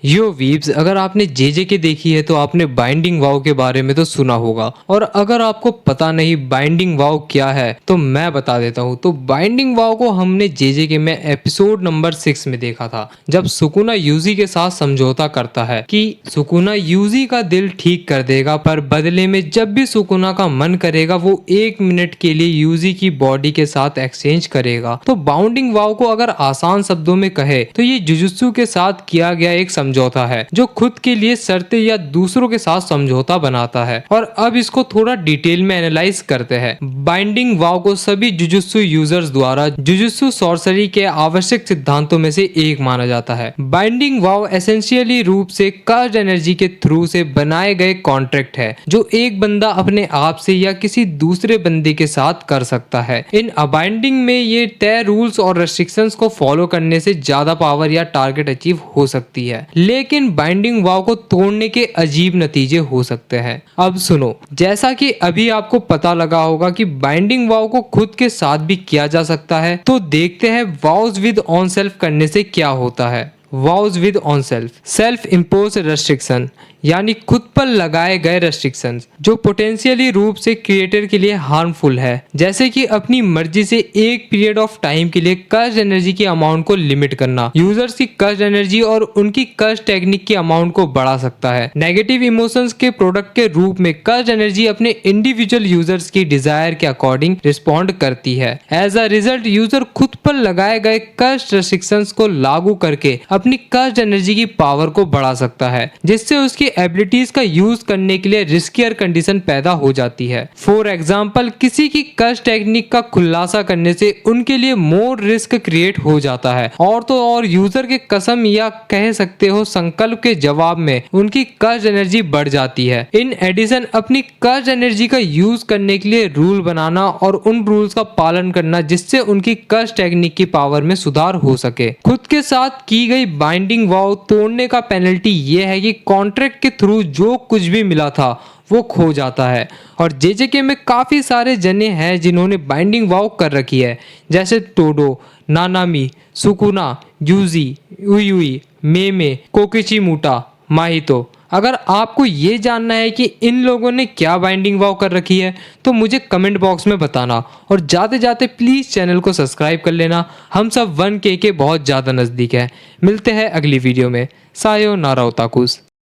यो weeb's, अगर आपने जे के देखी है तो आपने बाइंडिंग वाव के बारे में तो सुना होगा। और अगर आपको पता नहीं बाइंडिंग वाव क्या है तो मैं बता देता हूँ। तो बाइंडिंग वाव को हमने जे के में एपिसोड नंबर 6 में देखा था, जब सुकुना यूजी के साथ समझौता करता है कि सुकुना यूजी का दिल ठीक कर देगा, पर बदले में जब भी सुकुना का मन करेगा वो 1 मिनट के लिए यूजी की बॉडी के साथ एक्सचेंज करेगा। तो बाउंडिंग वाव को अगर आसान शब्दों में कहे तो ये जुजुत्सु के साथ किया गया एक समझौता है जो खुद के लिए शर्तें या दूसरों के साथ समझौता बनाता है। और अब इसको थोड़ा डिटेल में एनालाइज करते हैं। बाइंडिंग वाव को सभी जुजुत्सु यूजर्स द्वारा जुजुत्सु सॉर्सरी के आवश्यक सिद्धांतों में से एक माना जाता है। बाइंडिंग वाव एसेंशियली रूप से कर्ज एनर्जी के थ्रू से बनाए गए कॉन्ट्रैक्ट है जो एक बंदा अपने आप से या किसी दूसरे बंदे के साथ कर सकता है। इन अबाइंडिंग में ये तय रूल्स और रेस्ट्रिक्शंस को फॉलो करने से ज्यादा पावर या टारगेट अचीव हो सकती है, लेकिन बाइंडिंग वाव को तोड़ने के अजीब नतीजे हो सकते हैं। अब सुनो, जैसा कि अभी आपको पता लगा होगा कि बाइंडिंग वाव को खुद के साथ भी किया जा सकता है, तो देखते हैं वाव्स विद ऑन सेल्फ करने से क्या होता है। Vows with on self impose restriction यानी खुद पर लगाए गए रेस्ट्रिक्शंस जो पोटेंशियली रूप से क्रिएटर के लिए हार्मफुल है, जैसे कि अपनी मर्जी से एक पीरियड ऑफ टाइम के लिए कर्ज एनर्जी की अमाउंट को लिमिट करना, यूजर्स की कर्ज एनर्जी और उनकी कर्ज टेक्निक की अमाउंट को बढ़ा सकता है। नेगेटिव इमोशंस के प्रोडक्ट के रूप में कर्ज एनर्जी अपने इंडिविजुअल यूजर्स की डिजायर के अकॉर्डिंग रिस्पॉन्ड करती है। एज अ रिजल्ट यूजर खुद पर लगाए गए कर्ज रेस्ट्रिक्शंस को लागू करके अपनी कर्ज एनर्जी की पावर को बढ़ा सकता है, जिससे उसकी एबिलिटीज का यूज करने के लिए रिस्कियर कंडीशन पैदा हो जाती है। फॉर एग्जाम्पल, किसी की कर्ज टेक्निक का खुलासा करने से उनके लिए मोर रिस्क क्रिएट हो जाता है, और तो और यूजर के कसम या कह सकते हो संकल्प के जवाब में उनकी कर्ज एनर्जी बढ़ जाती है। इन एडिशन, अपनी कर्ज एनर्जी का यूज करने के लिए रूल बनाना और उन रूल्स का पालन करना जिससे उनकी कर्ज टेक्निक की पावर में सुधार हो सके। खुद के साथ की गई बाइंडिंग वाव तोड़ने का पेनल्टी ये है कि कॉन्ट्रैक्ट के थ्रू जो कुछ भी मिला था वो खो जाता है। और जेजेके में काफी सारे जने हैं जिन्होंने बाइंडिंग वाव कर रखी है, जैसे टोडो, नानामी, सुकुना, यूजी, उयुई, मेमे, कोकिचिमुटा, माहितो। अगर आपको ये जानना है कि इन लोगों ने क्या बाइंडिंग वाव कर रखी है तो मुझे कमेंट बॉक्स में बताना, और जाते जाते प्लीज चैनल को सब्सक्राइब कर लेना। हम सब 1K के बहुत ज्यादा नजदीक है। मिलते हैं अगली वीडियो में। सायोनारा ओताकुस।